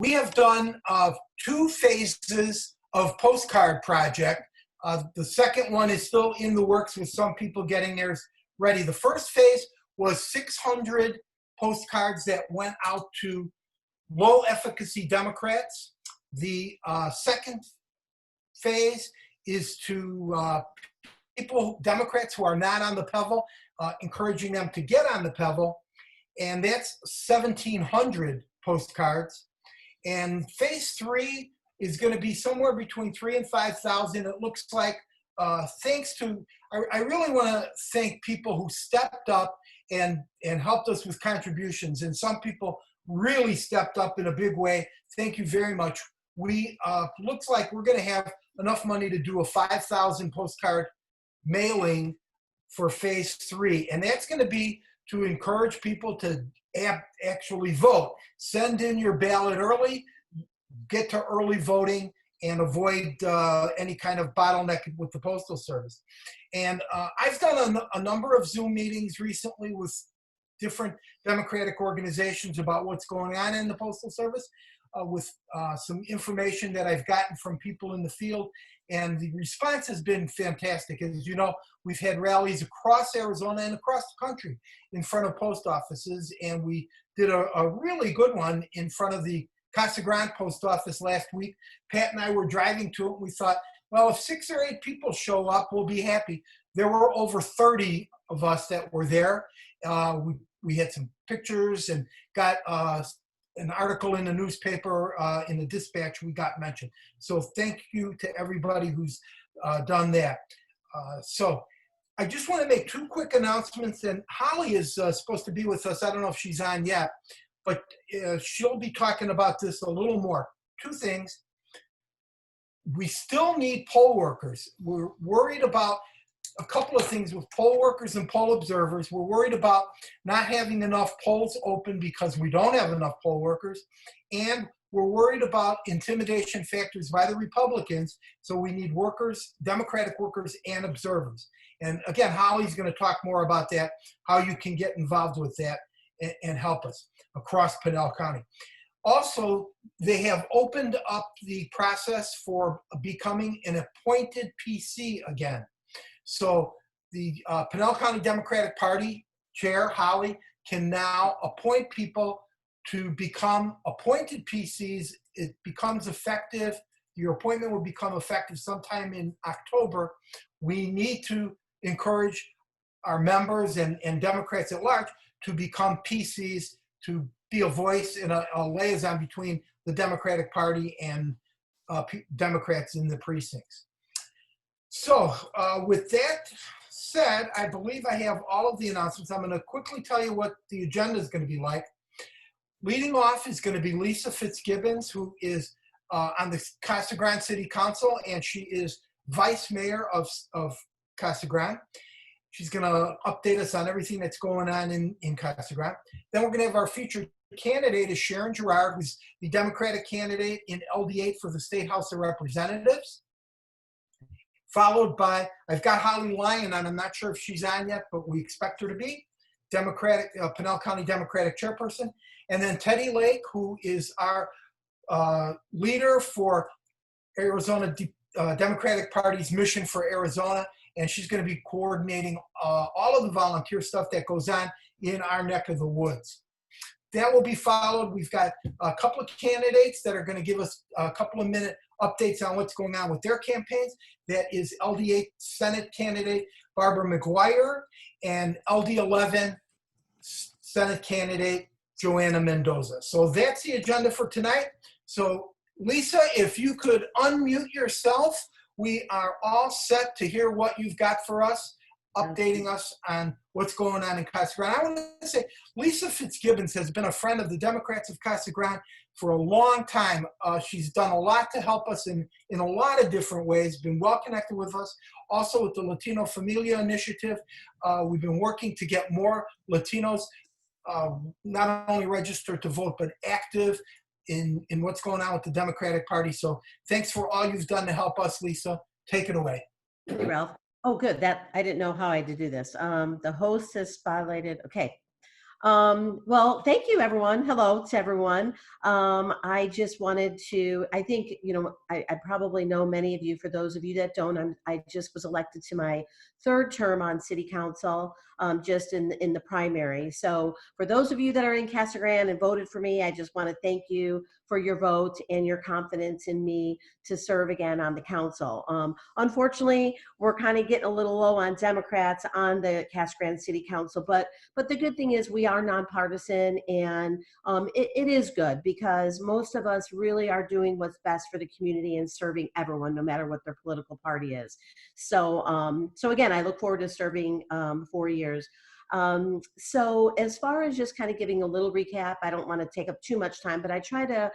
We have done 2 phases of postcard project. The second one is still in the works with some people getting theirs ready. The first phase was 600 postcards that went out to low efficacy Democrats. The second phase is to Democrats who are not on the PEVL, encouraging them to get on the PEVL. And that's 1,700 postcards. And phase 3 is going to be somewhere between 3,000 and 5,000. It looks like, thanks to, I really want to thank people who stepped up and helped us with contributions. And some people really stepped up in a big way. Thank you very much. We looks like we're going to have enough money to do a 5,000 postcard mailing for phase 3. And that's going to be to encourage people to actually vote. Send in your ballot early, get to early voting, and avoid any kind of bottleneck with the Postal Service. And I've done a number of Zoom meetings recently with different Democratic organizations about what's going on in the Postal Service, with some information that I've gotten from people in the field. And the response has been fantastic. As you know, we've had rallies across Arizona and across the country in front of post offices. And we did a really good one in front of the Casa Grande post office last week. Pat and I were driving to it. And we thought, well, if 6 or 8 people show up, we'll be happy. There were over 30 of us that were there. We had some pictures and got an article in the newspaper, in the Dispatch, we got mentioned. So thank you to everybody who's done that. So I just want to make 2 quick announcements, and Holly is supposed to be with us. I don't know if she's on yet, but she'll be talking about this a little more. 2 things. We still need poll workers. We're worried about a couple of things with poll workers and poll observers. We're worried about not having enough polls open because we don't have enough poll workers. And we're worried about intimidation factors by the Republicans. So we need workers, Democratic workers, and observers. And again, Holly's going to talk more about that, how you can get involved with that and help us across Pinal County. Also, they have opened up the process for becoming an appointed PC again. So the Pinal County Democratic Party Chair, Holly, can now appoint people to become appointed PCs. It becomes effective. Your appointment will become effective sometime in October. We need to encourage our members and Democrats at large to become PCs, to be a voice and a liaison between the Democratic Party and Democrats in the precincts. So with that said, I believe I have all of the announcements. I'm going to quickly tell you what the agenda is going to be like. Leading off is going to be Lisa Fitzgibbons, who is on the Casa Grande City Council, and she is Vice Mayor of Casa Grande. She's going to update us on everything that's going on in Casa Grande. Then we're going to have our featured candidate is Sharon Girard, who's the Democratic candidate in LD8 for the State House of Representatives. Followed by, I've got Holly Lyon on, I'm not sure if she's on yet, but we expect her to be, Democratic, Pinal County Democratic Chairperson. And then Teddy Lake, who is our leader for Arizona Democratic Party's mission for Arizona. And she's going to be coordinating all of the volunteer stuff that goes on in our neck of the woods. That will be followed. We've got a couple of candidates that are going to give us a couple of minute updates on what's going on with their campaigns. That is LD8 Senate candidate Barbara McGuire and LD11 Senate candidate Joanna Mendoza. So that's the agenda for tonight. So Lisa, if you could unmute yourself, we are all set to hear what you've got for us, updating us on what's going on in Casa Grande. I want to say Lisa Fitzgibbons has been a friend of the Democrats of Casa Grande for a long time. She's done a lot to help us in a lot of different ways, been well connected with us. Also with the Latino Familia Initiative, we've been working to get more Latinos not only registered to vote, but active in what's going on with the Democratic Party. So thanks for all you've done to help us, Lisa. Take it away. Thank you, Ralph. Oh, good. That I didn't know how I had to do this. The host has spotlighted. Okay. Well, thank you, everyone. Hello to everyone. I just wanted to, I think, I probably know many of you. For those of you that don't, I just was elected to my third term on city council, just in the primary. So for those of you that are in Casa Grande and voted for me, I just want to thank you for your vote and your confidence in me to serve again on the council. Unfortunately, we're kind of getting a little low on Democrats on the Casa Grande City Council, but the good thing is we are nonpartisan, and it is good because most of us really are doing what's best for the community and serving everyone, no matter what their political party is. So again, I look forward to serving 4 years. So as far as just kind of giving a little recap, I don't want to take up too much time, but I try to,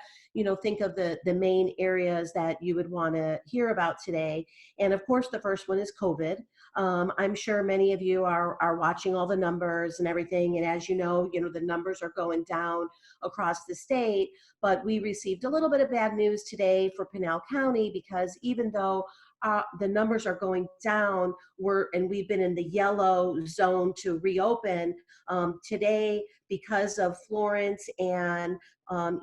think of the main areas that you would want to hear about today. And of course, the first one is COVID. I'm sure many of you are watching all the numbers and everything. And as you know, the numbers are going down across the state, but we received a little bit of bad news today for Pinal County, because even though the numbers are going down, we've been in the yellow zone to reopen. Today, because of Florence and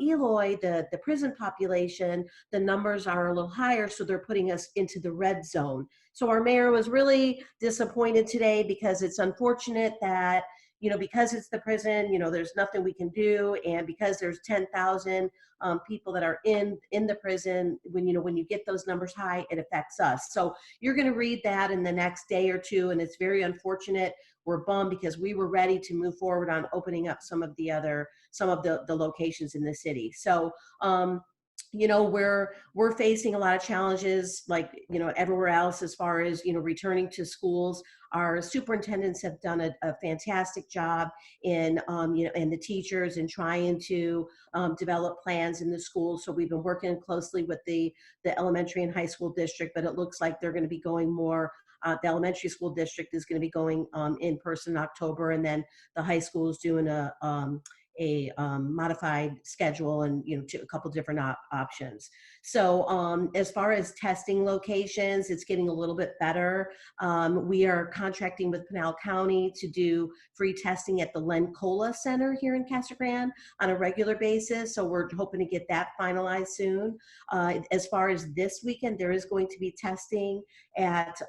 Eloy, the prison population, the numbers are a little higher, so they're putting us into the red zone. So our mayor was really disappointed today, because it's unfortunate that, because it's the prison, there's nothing we can do. And because there's 10,000 people that are in the prison, when you get those numbers high, it affects us. So you're going to read that in the next day or two, and it's very unfortunate. We're bummed because we were ready to move forward on opening up some of the locations in the city. So we're facing a lot of challenges, like everywhere else, as far as returning to schools. Our superintendents have done a fantastic job in and the teachers in trying to develop plans in the schools. So we've been working closely with the elementary and high school district, but it looks like they're going to be going more. The elementary school district is going to be going in person in October, and then the high school is doing a modified schedule, and a couple different options. So as far as testing locations, it's getting a little bit better. We are contracting with Pinal County to do free testing at the Len Cola Center here in Casa Grande on a regular basis. So we're hoping to get that finalized soon. As far as this weekend, there is going to be testing at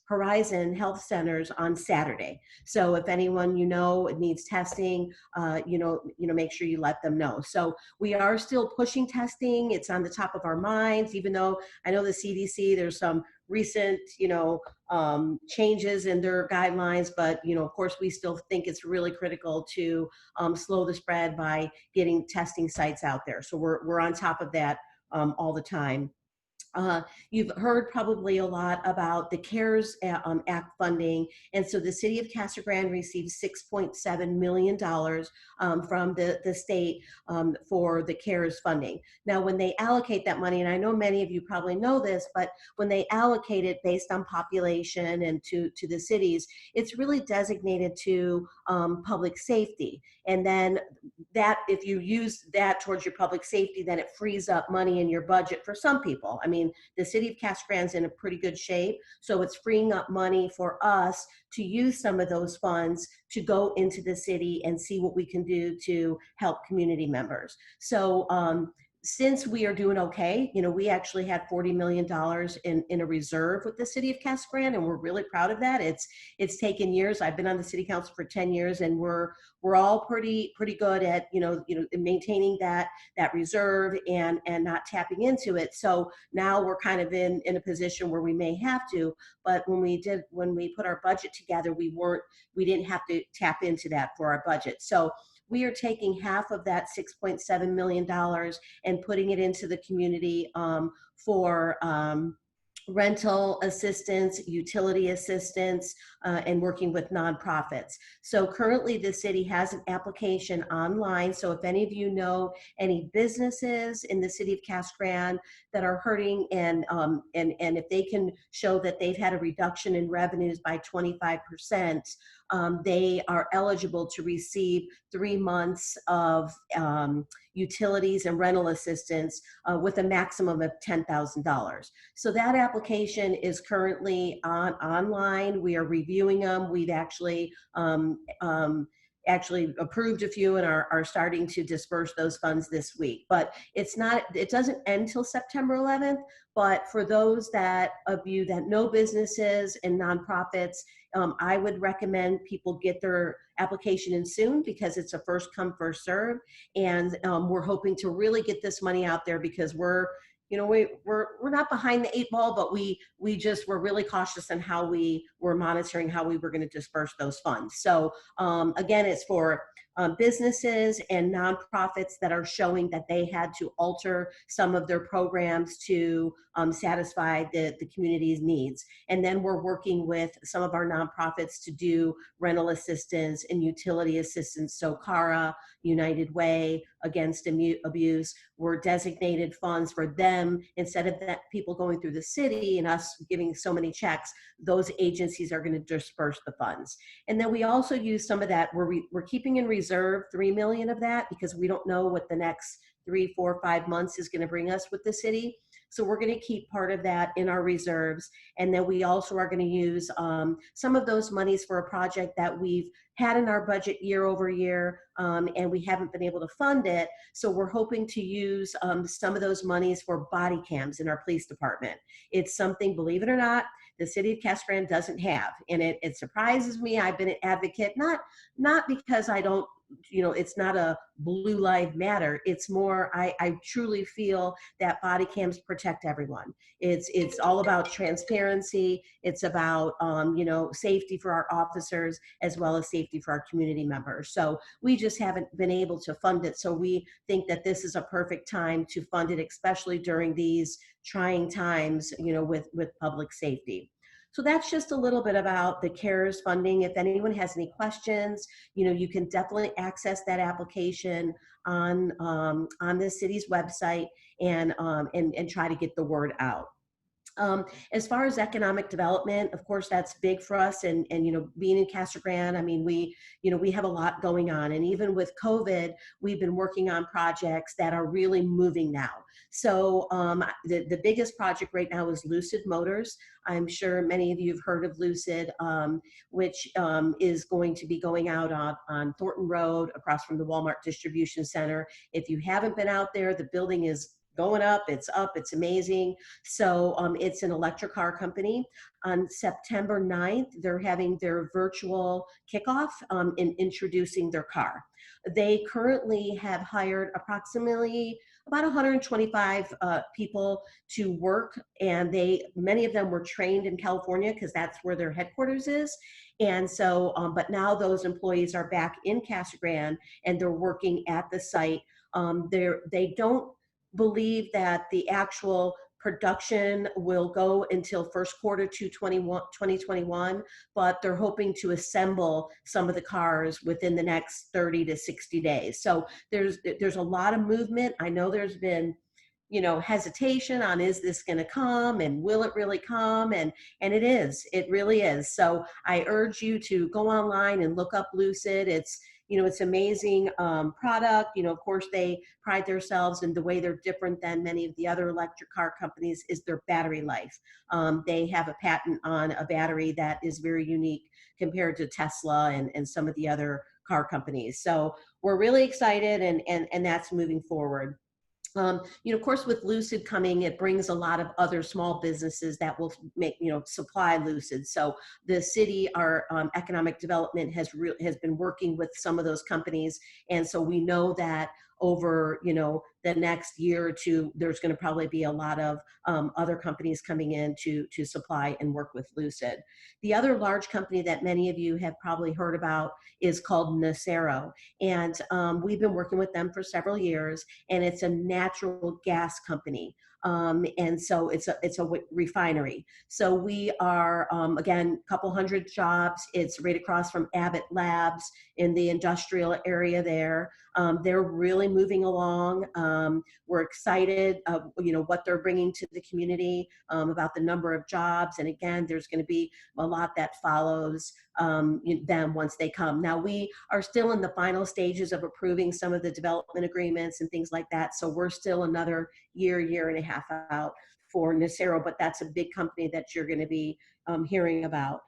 Horizon Health Centers on Saturday. So if anyone needs testing, make sure you let them know. So we are still pushing testing. It's on the top of our minds, even though I know the CDC, there's some recent, changes in their guidelines, but, of course, we still think it's really critical to slow the spread by getting testing sites out there. So we're on top of that all the time. You've heard probably a lot about the CARES Act funding. And so the city of Casa Grande received $6.7 million from the state for the CARES funding. Now, when they allocate that money, and I know many of you probably know this, but when they allocate it based on population and to the cities, it's really designated to public safety. And then that, if you use that towards your public safety, then it frees up money in your budget for some people. I mean, the city of Casa Grande's in a pretty good shape, so it's freeing up money for us to use some of those funds to go into the city and see what we can do to help community members. So since we are doing okay, we actually had $40 million in a reserve with the city of Casa Grande, and we're really proud of that. It's taken years. I've been on the city council for 10 years, and we're all pretty good at maintaining that reserve and not tapping into it. So now we're kind of in a position where we may have to, but when we put our budget together, we didn't have to tap into that for our budget. So we are taking half of that $6.7 million and putting it into the community for rental assistance, utility assistance, and working with nonprofits. So currently the city has an application online. So if any of you know any businesses in the city of Casa Grande that are hurting, and if they can show that they've had a reduction in revenues by 25%, they are eligible to receive 3 months of utilities and rental assistance with a maximum of $10,000. So that application is currently online. We are reviewing them. We've actually actually approved a few and are starting to disperse those funds this week. But it doesn't end till September 11th. But for those of you that know businesses and nonprofits, I would recommend people get their application in soon, because it's a first come, first serve. And we're hoping to really get this money out there, because we're not behind the eight ball, but we're really cautious in how we were monitoring how we were going to disperse those funds. So again, it's for businesses and nonprofits that are showing that they had to alter some of their programs to satisfy the community's needs. And then we're working with some of our nonprofits to do rental assistance and utility assistance. So CARA, United Way, Against Abuse, were designated funds for them. Instead of that people going through the city and us giving so many checks, those agencies are going to disperse the funds. And then we also use some of that. We're keeping in reserve $3 million of that, because we don't know what the next 3, 4, 5 months is going to bring us with the city. So we're going to keep part of that in our reserves. And then we also are going to use some of those monies for a project that we've had in our budget year over year, and we haven't been able to fund it. So we're hoping to use some of those monies for body cams in our police department. It's something, believe it or not, the city of Casa Grande doesn't have. And it surprises me. I've been an advocate, not because I don't, it's not a blue lives matter. It's more, I truly feel that body cams protect everyone. It's all about transparency. It's about, safety for our officers, as well as safety for our community members. So we just haven't been able to fund it. So we think that this is a perfect time to fund it, especially during these trying times, with public safety. So that's just a little bit about the CARES funding. If anyone has any questions, you can definitely access that application on the city's website and try to get the word out. As far as economic development, of course, that's big for us. And being in Casa Grande, I mean, we have a lot going on. And even with COVID, we've been working on projects that are really moving now. So the biggest project right now is Lucid Motors. I'm sure many of you have heard of Lucid, which is going to be going out on Thornton Road across from the Walmart Distribution Center. If you haven't been out there, the building is going up, it's amazing. So it's an electric car company. On September 9th, they're having their virtual kickoff in introducing their car. They currently have hired approximately about 125 people to work, and many of them were trained in California, because that's where their headquarters is. And so, but now those employees are back in Casa Grande, and they're working at the site. They don't believe that the actual production will go until first quarter 2021, but they're hoping to assemble some of the cars within the next 30 to 60 days. So there's a lot of movement. I know there's been hesitation on, is this going to come, and will it really come? And it really is. So I urge you to go online and look up Lucid. It's amazing product. Of course, they pride themselves in the way they're different than many of the other electric car companies is their battery life. They have a patent on a battery that is very unique compared to Tesla and some of the other car companies. So we're really excited, and that's moving forward. Of course, with Lucid coming, it brings a lot of other small businesses that will supply Lucid. So the city, our economic development has been working with some of those companies. And so we know that over, the next year or two, there's going to probably be a lot of other companies coming in to supply and work with Lucid. The other large company that many of you have probably heard about is called Nacero. And we've been working with them for several years, and it's a natural gas company. And so it's a refinery. So we are, again, a couple hundred jobs. It's right across from Abbott Labs in the industrial area there. They're really moving along. We're excited of, what they're bringing to the community, about the number of jobs. And again, there's going to be a lot that follows them once they come. Now, we are still in the final stages of approving some of the development agreements and things like that. So we're still another year and a half out for Nacero, but that's a big company that you're going to be hearing about.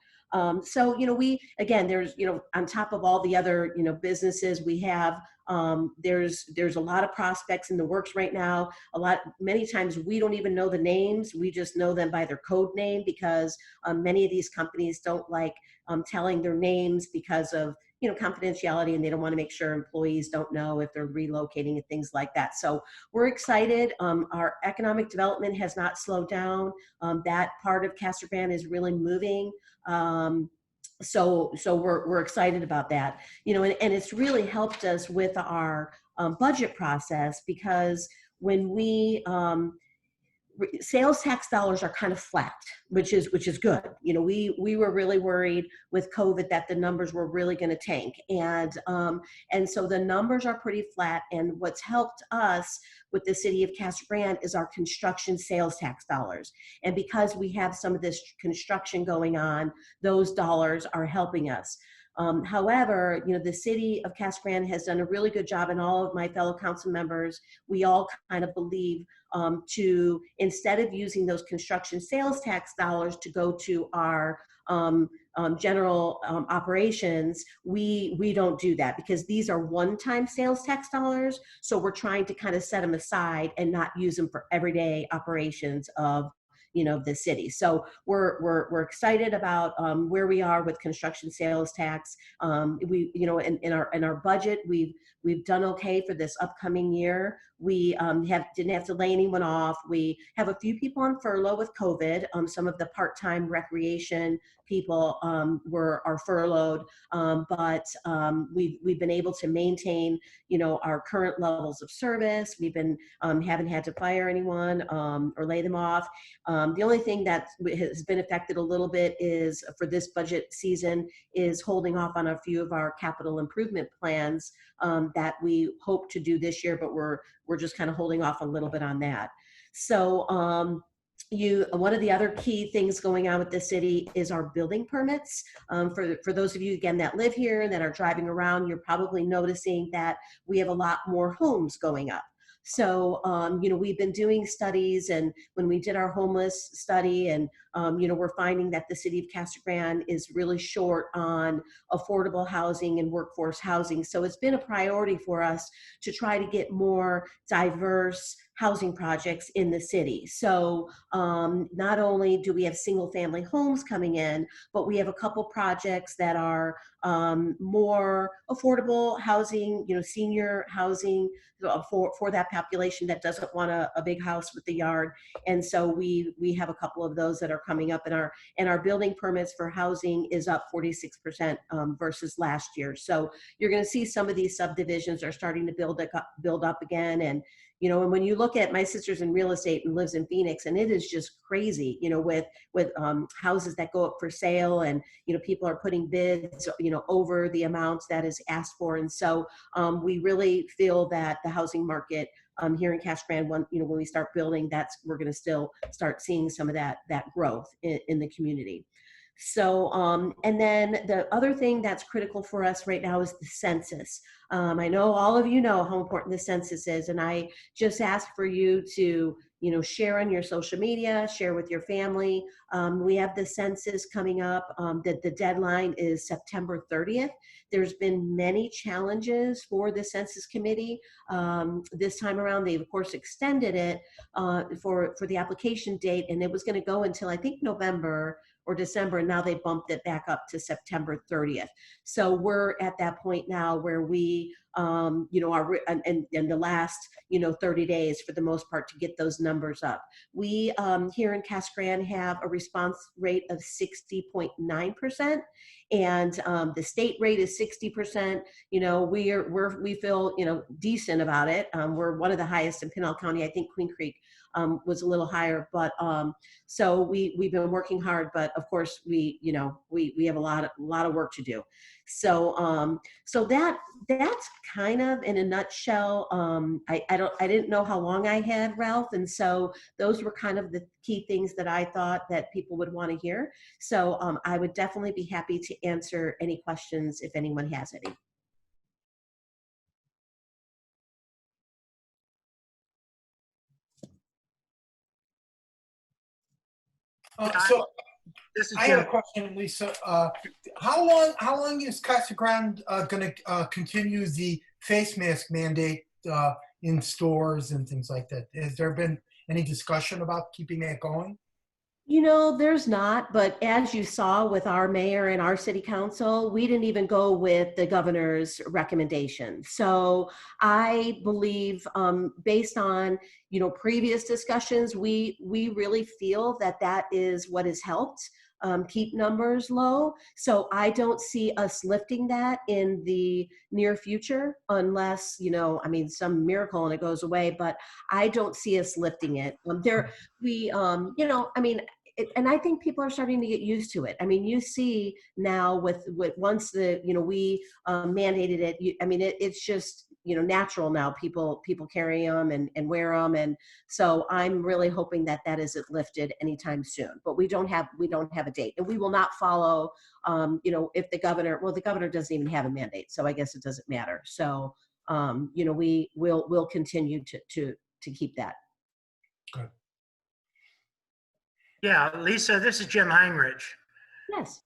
So, we, again, there's, on top of all the other, businesses we have, there's a lot of prospects in the works right now. Many times we don't even know the names. We just know them by their code name because many of these companies don't like telling their names because of, confidentiality, and they don't want to make sure employees don't know if they're relocating and things like that. So we're excited. Our economic development has not slowed down. That part of Casagrande is really moving. So we're excited about that, and it's really helped us with our budget process because when we sales tax dollars are kind of flat, which is good. We were really worried with COVID that the numbers were really going to tank, and so the numbers are pretty flat. And what's helped us with the city of Casagrande is our construction sales tax dollars. And because we have some of this construction going on, those dollars are helping us. However, the city of Casagrande has done a really good job, and all of my fellow council members, we all kind of believe to, instead of using those construction sales tax dollars to go to our general operations, we don't do that because these are one-time sales tax dollars. So we're trying to kind of set them aside and not use them for everyday operations of the city. So we're excited about where we are with construction sales tax. We, in our budget, we've done okay for this upcoming year. We didn't have to lay anyone off. We have a few people on furlough with COVID. Some of the part-time recreation people are furloughed, but we've been able to maintain our current levels of service. We've been haven't had to fire anyone or lay them off. The only thing that has been affected a little bit is for this budget season is holding off on a few of our capital improvement plans that we hope to do this year, but we're just kind of holding off a little bit on that. So one of the other key things going on with the city is our building permits. For those of you, again, that live here and that are driving around, you're probably noticing that we have a lot more homes going up. So, we've been doing studies, and when we did our homeless study, and, we're finding that the city of Casagrande is really short on affordable housing and workforce housing. So it's been a priority for us to try to get more diverse housing projects in the city. So not only do we have single family homes coming in, but we have a couple projects that are more affordable housing, senior housing for that population that doesn't want a big house with the yard. And so we have a couple of those that are coming up, and our building permits for housing is up 46% versus last year. So you're going to see some of these subdivisions are starting to build up again. And and when you look at, my sister's in real estate and lives in Phoenix, and it is just crazy, with houses that go up for sale, and people are putting bids, over the amounts that is asked for. And so we really feel that the housing market here in Casagrande, when we start building, we're going to still start seeing some of that growth in the community. So, and then the other thing that's critical for us right now is the census. I know all of you know how important the census is, and I just ask for you to, share on your social media, share with your family. We have the census coming up. The deadline is September 30th. There's been many challenges for the Census Committee. This time around, they've of course extended it for the application date, and it was going to go until I think November or December, and now they bumped it back up to September 30th. So we're at that point now where we, are in the last, 30 days for the most part to get those numbers up. We here in Casagrande have a response rate of 60.9%, and the state rate is 60%. We feel decent about it. We're one of the highest in Pinal County. I think Queen Creek was a little higher, but so we've been working hard, but of course we have a lot of work to do. So so that's kind of in a nutshell. I didn't know how long I had, Ralph, and so those were kind of the key things that I thought that people would want to hear. So I would definitely be happy to answer any questions if anyone has any. So This is I have a Jim. question, Lisa. How long is Casa Grande going to continue the face mask mandate in stores and things like that? Has there been any discussion about keeping that going? You know, there's not, but as you saw with our mayor and our city council, we didn't even go with the governor's recommendation. So I believe, based on, you know, previous discussions, we really feel that that is what has helped keep numbers low. So I don't see us lifting that in the near future unless, you know, I mean, some miracle and it goes away, but I don't see us lifting it. You know, I mean, and I think people are starting to get used to it. I mean, you see now with once the, you know, we mandated it. I mean, it's just, you know, natural now. People carry them and wear them, and so I'm really hoping that that isn't lifted anytime soon. But we don't have a date, and we will not follow. You know, if the governor, well, the governor doesn't even have a mandate, so I guess it doesn't matter. So, you know, we'll continue to keep that. Good. Yeah, Lisa, this is Jim Heinrich. Yes.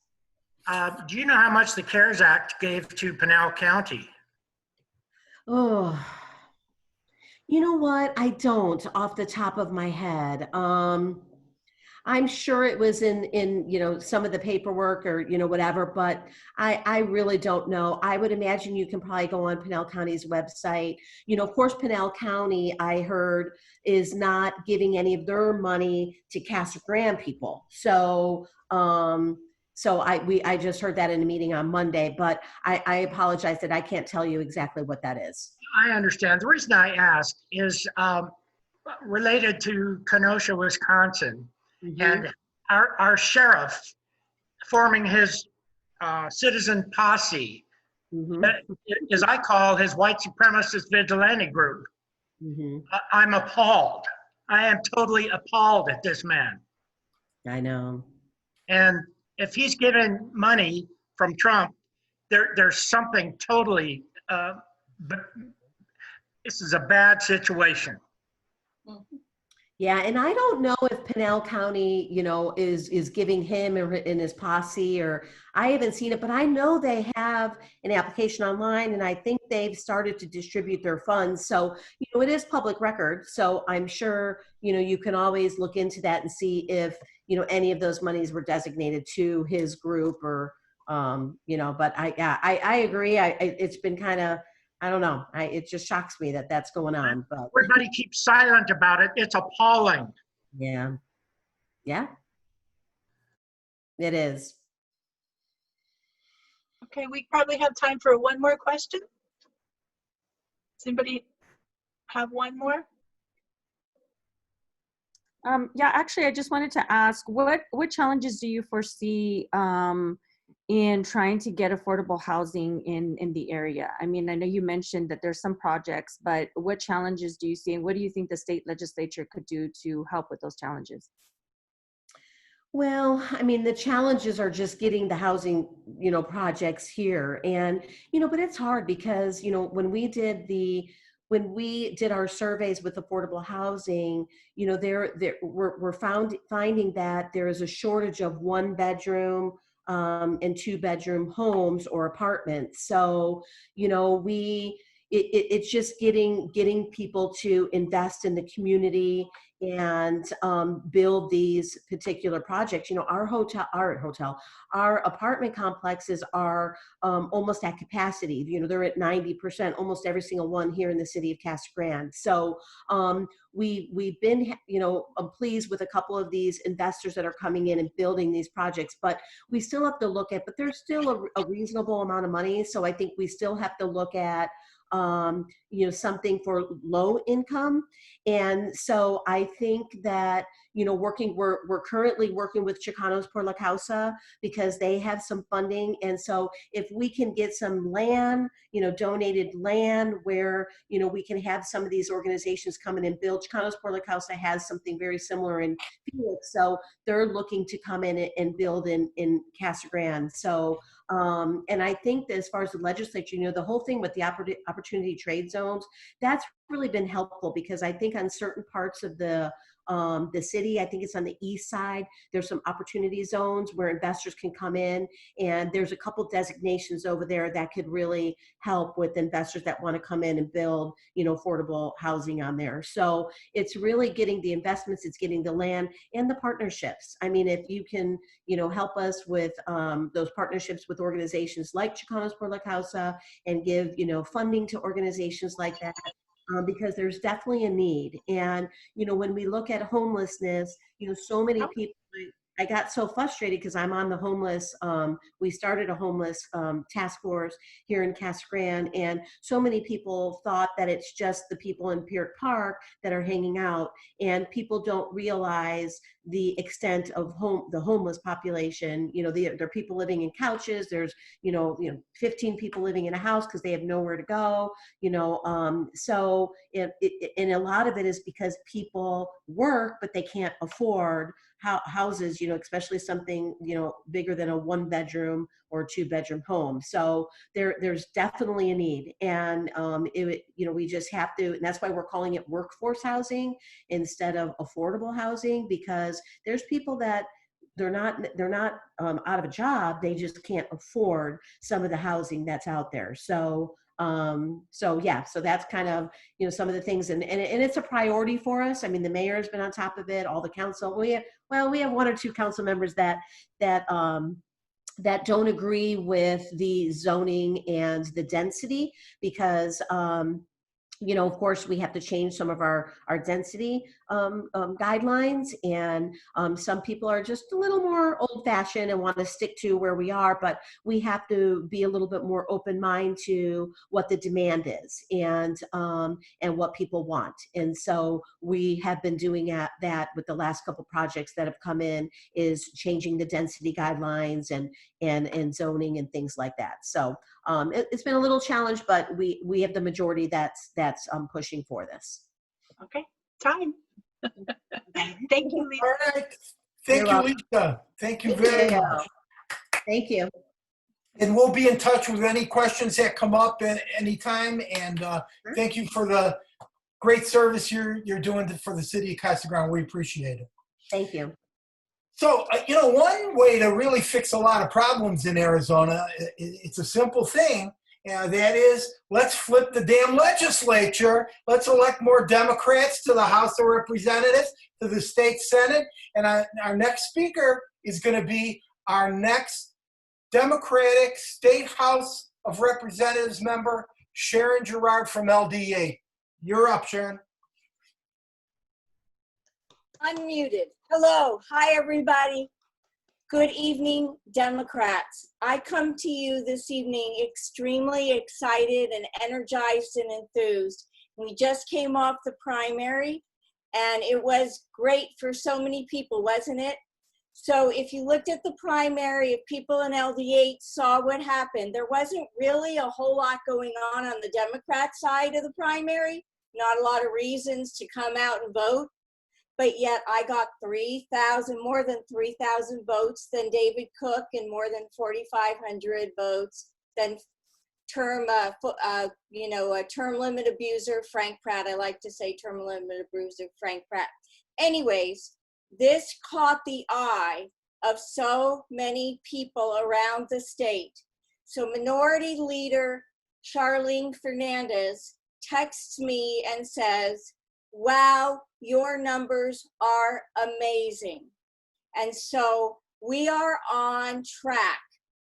Do you know how much the CARES Act gave to Pinal County? Oh, you know what? I don't off the top of my head. I'm sure it was in, you know, some of the paperwork or, you know, whatever, but I really don't know. I would imagine you can probably go on Pinal County's website. You know, of course, Pinal County, I heard, is not giving any of their money to Casa Grande people. So, I just heard that in a meeting on Monday, but I apologize that I can't tell you exactly what that is. I understand. The reason I ask is related to Kenosha, Wisconsin, Mhm. and our sheriff forming his citizen posse, Mhm. as I call his white supremacist vigilante group. Mhm. I'm appalled. I am totally appalled at this man. I know. And if he's given money from Trump, there's something totally, but this is a bad situation. Yeah, and I don't know if Pinal County, you know, is giving him in his posse, or I haven't seen it, but I know they have an application online, and I think they've started to distribute their funds. So, you know, it is public record. So I'm sure, you know, you can always look into that and see if, you know, any of those monies were designated to his group or, you know, but I agree. It's been kind of, I don't know. It just shocks me that that's going on, but Everybody keeps silent about it. It's appalling. yeah. Yeah, it is. Okay, we probably have time for one more question. Does anybody have one more? Yeah, actually, I just wanted to ask, what challenges do you foresee in trying to get affordable housing in the area? I mean, I know you mentioned that there's some projects, but what challenges do you see, and what do you think the state legislature could do to help with those challenges? Well, I mean, the challenges are just getting the housing, you know, projects here. And, you know, but it's hard because, you know, when we did our surveys with affordable housing, you know, we're finding that there is a shortage of 1 bedroom and 2 bedroom homes or apartments. So, you know, it's just getting people to invest in the community and build these particular projects. You know, our apartment complexes are almost at capacity. You know, they're at 90%, almost every single one here in the city of Casa Grande. So we've been, you know, pleased with a couple of these investors that are coming in and building these projects, but we still have to look at, but there's still a reasonable amount of money. So I think we still have to look at, you know, something for low income. And so I think that, you know, we're currently working with Chicanos por la Causa because they have some funding. And so if we can get some land, you know, donated land where, you know, we can have some of these organizations come in and build. Chicanos por la Causa has something very similar in Phoenix. So they're looking to come in and build in Casa Grande. So, and I think that as far as the legislature, you know, the whole thing with the opportunity trade zones, that's really been helpful because I think on certain parts of the city, I think it's on the east side, there's some opportunity zones where investors can come in, and there's a couple designations over there that could really help with investors that want to come in and build, you know, affordable housing on there. So it's really getting the investments, it's getting the land and the partnerships. I mean, if you can, you know, help us with those partnerships with organizations like Chicanos por la Causa and give, you know, funding to organizations like that, because there's definitely a need. And, you know, when we look at homelessness, you know, so many people, I got so frustrated because I'm on the homeless, we started a homeless task force here in Casa Grande, and so many people thought that it's just the people in Peart Park that are hanging out, and people don't realize the extent of the homeless population. You know, there are people living in couches, there's, you know, 15 people living in a house because they have nowhere to go, you know, so and a lot of it is because people work, but they can't afford houses, you know, especially something, you know, bigger than a 1-bedroom or 2-bedroom home. So there's definitely a need. And, you know, we just have to, and that's why we're calling it workforce housing instead of affordable housing, because there's people that they're not out of a job. They just can't afford some of the housing that's out there. So, yeah, so that's kind of, you know, some of the things, and it's a priority for us. I mean, the mayor has been on top of it, all the council. We have 1 or 2 council members that don't agree with the zoning and the density because, you know, of course, we have to change some of our density guidelines, and some people are just a little more old-fashioned and want to stick to where we are, but we have to be a little bit more open mind to what the demand is and what people want. And so we have been doing that with the last couple projects that have come in, is changing the density guidelines and zoning and things like that. So it's been a little challenge, but we have the majority that's pushing for this. Okay, time. Thank you, Lisa. All right. Thank you, Lisa. Thank you very much. Thank you. And we'll be in touch with any questions that come up at any time. And thank you for the great service you're doing for the city of Casa Grande. We appreciate it. Thank you. So, you know, one way to really fix a lot of problems in Arizona, it's a simple thing. That is, let's flip the damn legislature. Let's elect more Democrats to the House of Representatives, to the state Senate. And our next speaker is going to be our next Democratic State House of Representatives member, Sharon Gerard from LD8. You're up, Sharon. Unmuted. Hello. Hi, everybody. Good evening, Democrats. I come to you this evening extremely excited and energized and enthused. We just came off the primary, and it was great for so many people, wasn't it? So if you looked at the primary, if people in LD8 saw what happened, there wasn't really a whole lot going on the Democrat side of the primary. Not a lot of reasons to come out and vote. But yet I got more than 3,000 votes than David Cook, and more than 4,500 votes than a term limit abuser, Frank Pratt. I like to say term limit abuser, Frank Pratt. Anyways, this caught the eye of so many people around the state. So Minority Leader Charlene Fernandez texts me and says, "Wow, your numbers are amazing." And so we are on track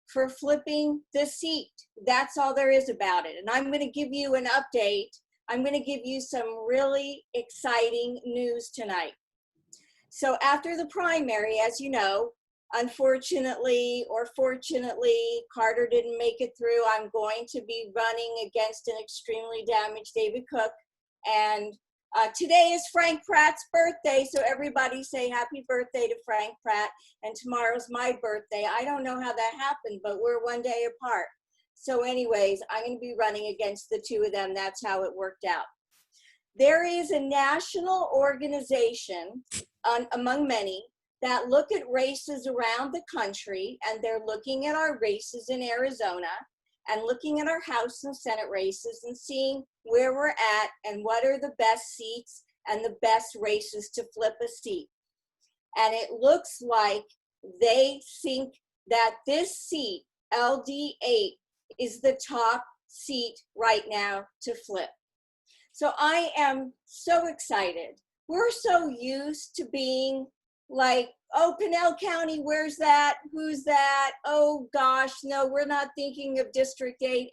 for flipping the seat. That's all there is about it. And I'm going to give you an update. I'm going to give you some really exciting news tonight. So after the primary, as you know, unfortunately or fortunately, Carter didn't make it through. I'm going to be running against an extremely damaged David Cook. And today is Frank Pratt's birthday, so everybody say happy birthday to Frank Pratt. And tomorrow's my birthday. I don't know how that happened, but we're one day apart. So anyways, I'm going to be running against the two of them. That's how it worked out. There is a national organization, among many, that look at races around the country, and they're looking at our races in Arizona, and looking at our House and Senate races and seeing where we're at and what are the best seats and the best races to flip a seat. And it looks like they think that this seat, LD8, is the top seat right now to flip. So I am so excited. We're so used to being like, oh, Pinell County, where's that? Who's that? Oh gosh, no, we're not thinking of District 8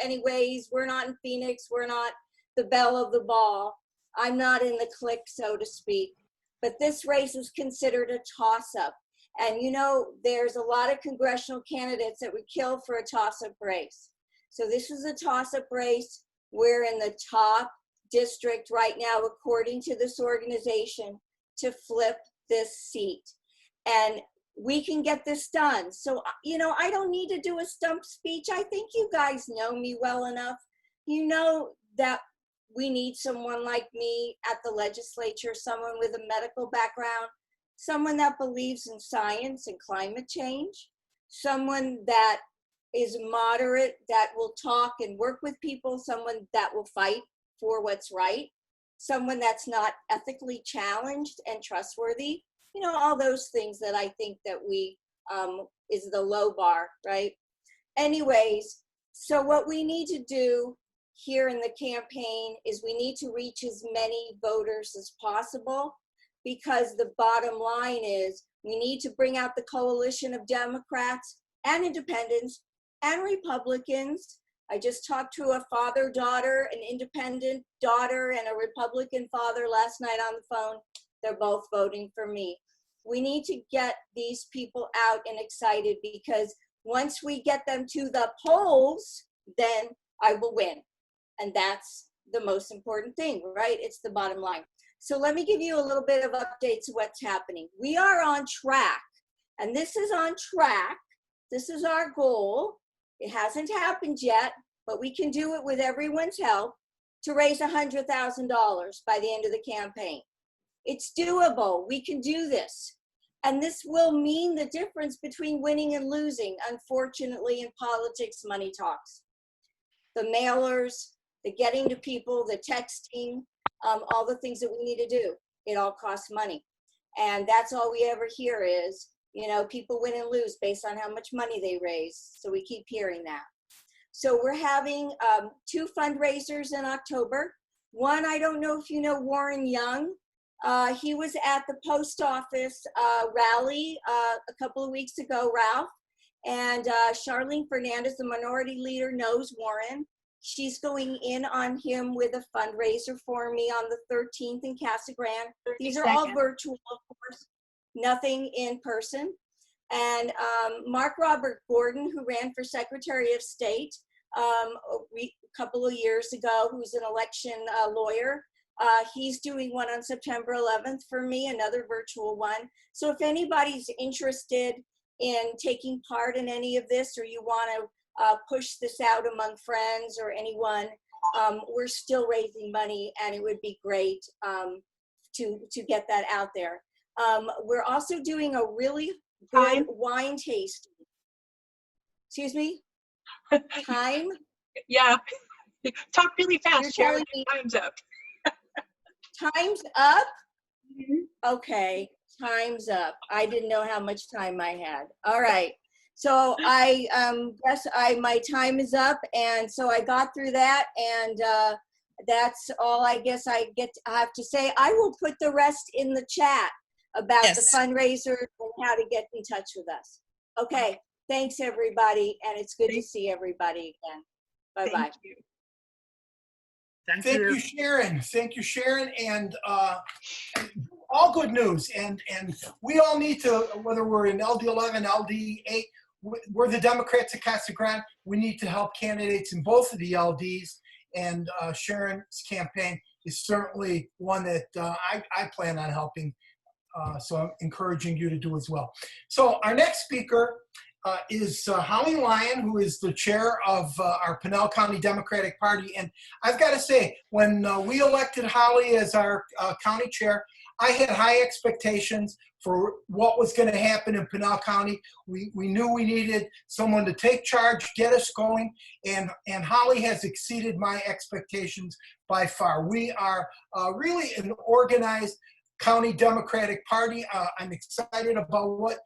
anyways. We're not in Phoenix. We're not the belle of the ball. I'm not in the clique, so to speak. But this race is considered a toss-up. And you know, there's a lot of congressional candidates that would kill for a toss-up race. So this is a toss-up race. We're in the top district right now, according to this organization, to flip this seat. And we can get this done. So, you know, I don't need to do a stump speech. I think you guys know me well enough. You know that we need someone like me at the legislature, someone with a medical background, someone that believes in science and climate change, someone that is moderate, that will talk and work with people, someone that will fight for what's right, someone that's not ethically challenged and trustworthy. You know, all those things that I think that we, is the low bar, right? Anyways, so what we need to do here in the campaign is we need to reach as many voters as possible, because the bottom line is we need to bring out the coalition of Democrats and independents and Republicans. I just talked to a father-daughter, an independent daughter and a Republican father last night on the phone. They're both voting for me. We need to get these people out and excited, because once we get them to the polls, then I will win. And that's the most important thing, right? It's the bottom line. So let me give you a little bit of updates of what's happening. We are on track, and this is on track. This is our goal. It hasn't happened yet, but we can do it with everyone's help, to raise $100,000 by the end of the campaign. It's doable. We can do this. And this will mean the difference between winning and losing. Unfortunately, in politics, money talks. The mailers, the getting to people, the texting, all the things that we need to do, it all costs money. And that's all we ever hear is, you know, people win and lose based on how much money they raise. So we keep hearing that. So we're having 2 fundraisers in October. One, I don't know if you know Warren Young. He was at the post office rally a couple of weeks ago, Ralph. And Charlene Fernandez, the minority leader, knows Warren. She's going in on him with a fundraiser for me on the 13th in Casa Grande. These are all virtual, of course, nothing in person. And Mark Robert Gordon, who ran for Secretary of State a couple of years ago, who's an election lawyer, he's doing one on September 11th for me, another virtual one. So if anybody's interested in taking part in any of this, or you want to push this out among friends or anyone, we're still raising money, and it would be great to get that out there. We're also doing a really good wine tasting. Excuse me? Time? Yeah. Talk really fast, You're Sharon. telling me Time's up. time's up? Okay, time's up. I didn't know how much time I had. All right. So I guess my time is up, and so I got through that, and that's all I guess I have to say. I will put the rest in the chat about the fundraiser and how to get in touch with us. Okay, thanks everybody, and it's good to see everybody again. Bye-bye. Thank you. Thank Thank you. you, Sharon. Thank you, Sharon. And all good news. And we all need to, whether we're in LD11, LD8, we're the Democrats at Casa Grande. We need to help candidates in both of the LDs. And Sharon's campaign is certainly one that I plan on helping. So I'm encouraging you to do as well. So our next speaker is Holly Lyon, who is the chair of our Pinell County Democratic Party. And I've got to say, when we elected Holly as our county chair, I had high expectations for what was going to happen in Pinal County. We knew we needed someone to take charge, get us going, and Holly has exceeded my expectations by far. We are really an organized county Democratic Party. I'm excited about what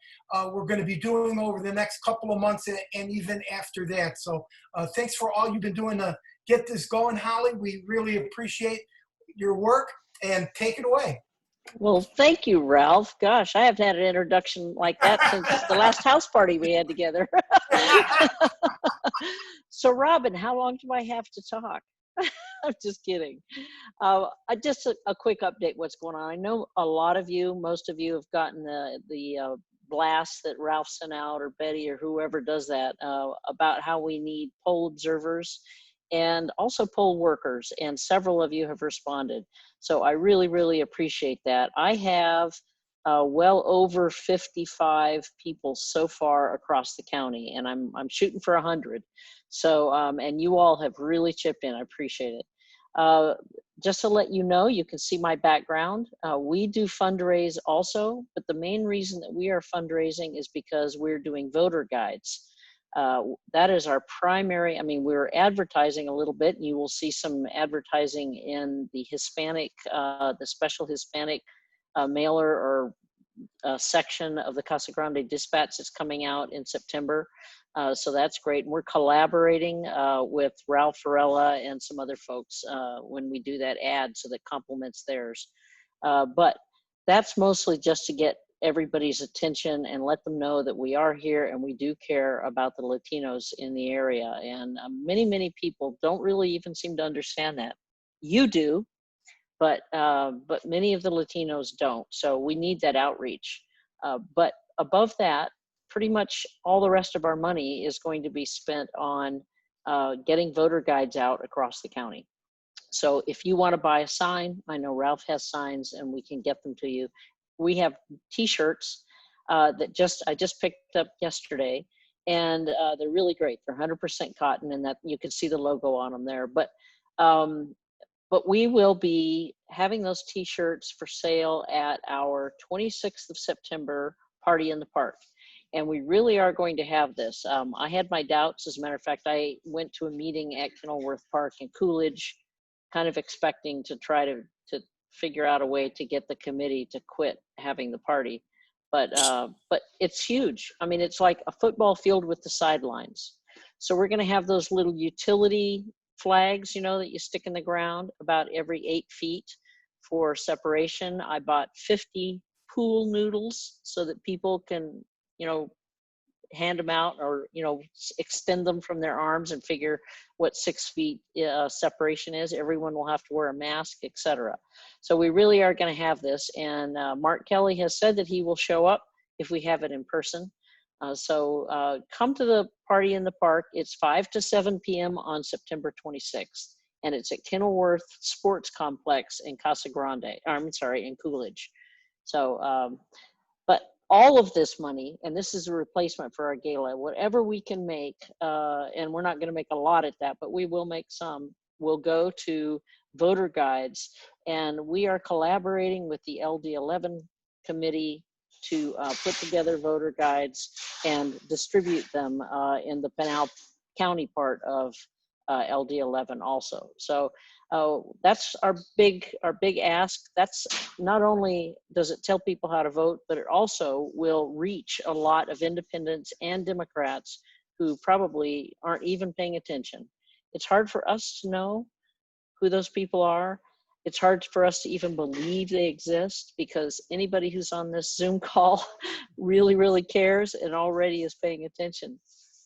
we're going to be doing over the next couple of months and even after that. So thanks for all you've been doing to get this going, Holly. We really appreciate your work, and take it away. Well, thank you, Ralph. Gosh, I haven't had an introduction like that since the last house party we had together. So, Robin, how long do I have to talk? I'm just kidding. Just a quick update what's going on. I know a lot of you, most of you have gotten the blast that Ralph sent out, or Betty, or whoever does that, about how we need poll observers and also poll workers, and several of you have responded. So I really, really appreciate that. I have well over 55 people so far across the county, and I'm shooting for 100. So, and you all have really chipped in. I appreciate it. Just to let you know, you can see my background. We do fundraise also, but the main reason that we are fundraising is because we're doing voter guides. That is our primary. I mean, we're advertising a little bit, and you will see some advertising in the Hispanic, the special Hispanic mailer or section of the Casa Grande Dispatch that's coming out in September. So that's great. And we're collaborating with Ralph Varela and some other folks when we do that ad, so that complements theirs. But that's mostly just to get everybody's attention and let them know that we are here and we do care about the Latinos in the area. And many people don't really even seem to understand that. You do, but many of the Latinos don't. So we need that outreach. But above that, pretty much all the rest of our money is going to be spent on getting voter guides out across the county. So if you want to buy a sign, I know Ralph has signs and we can get them to you. We have t-shirts that I just picked up yesterday, and they're really great. They're 100% cotton, and that you can see the logo on them there. But we will be having those t-shirts for sale at our 26th of September Party in the Park. And we really are going to have this. I had my doubts. As a matter of fact, I went to a meeting at Kenilworth Park in Coolidge, kind of expecting to try to figure out a way to get the committee to quit having the party. But it's huge. I mean, it's like a football field with the sidelines. So we're going to have those little utility flags, you know, that you stick in the ground about every 8 feet for separation. I bought 50 pool noodles so that people can, you know, hand them out, or, you know, extend them from their arms and figure what 6 feet separation is. Everyone will have to wear a mask, etc. So we really are going to have this. And Mark Kelly has said that he will show up if we have it in person. So come to the Party in the Park. It's 5 to 7 p.m. on September 26th. And it's at Kenilworth Sports Complex in Casa Grande. I'm sorry, in Coolidge. So, but all of this money, and this is a replacement for our gala, whatever we can make, and we're not going to make a lot at that, but we will make some, will go to voter guides. And we are collaborating with the LD11 committee to put together voter guides and distribute them in the Pinal County part of LD11 also. So that's our big ask. That's not only does it tell people how to vote, but it also will reach a lot of independents and Democrats who probably aren't even paying attention. It's hard for us to know who those people are. It's hard for us to even believe they exist, because anybody who's on this Zoom call really cares and already is paying attention.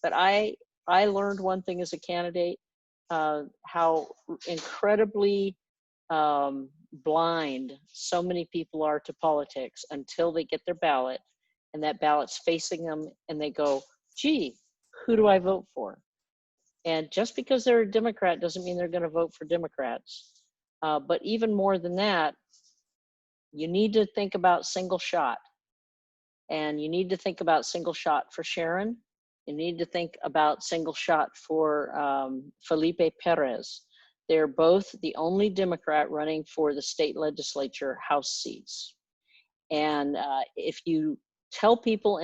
But I learned one thing as a candidate, how incredibly blind so many people are to politics until they get their ballot and that ballot's facing them and they go, gee, who do I vote for? And just because they're a Democrat doesn't mean they're going to vote for Democrats. But even more than that, you need to think about single shot. And you need to think about single shot for Sharon. You need to think about single shot for Felipe Perez, They're both the only Democrat running for the state legislature House seats. And if you tell people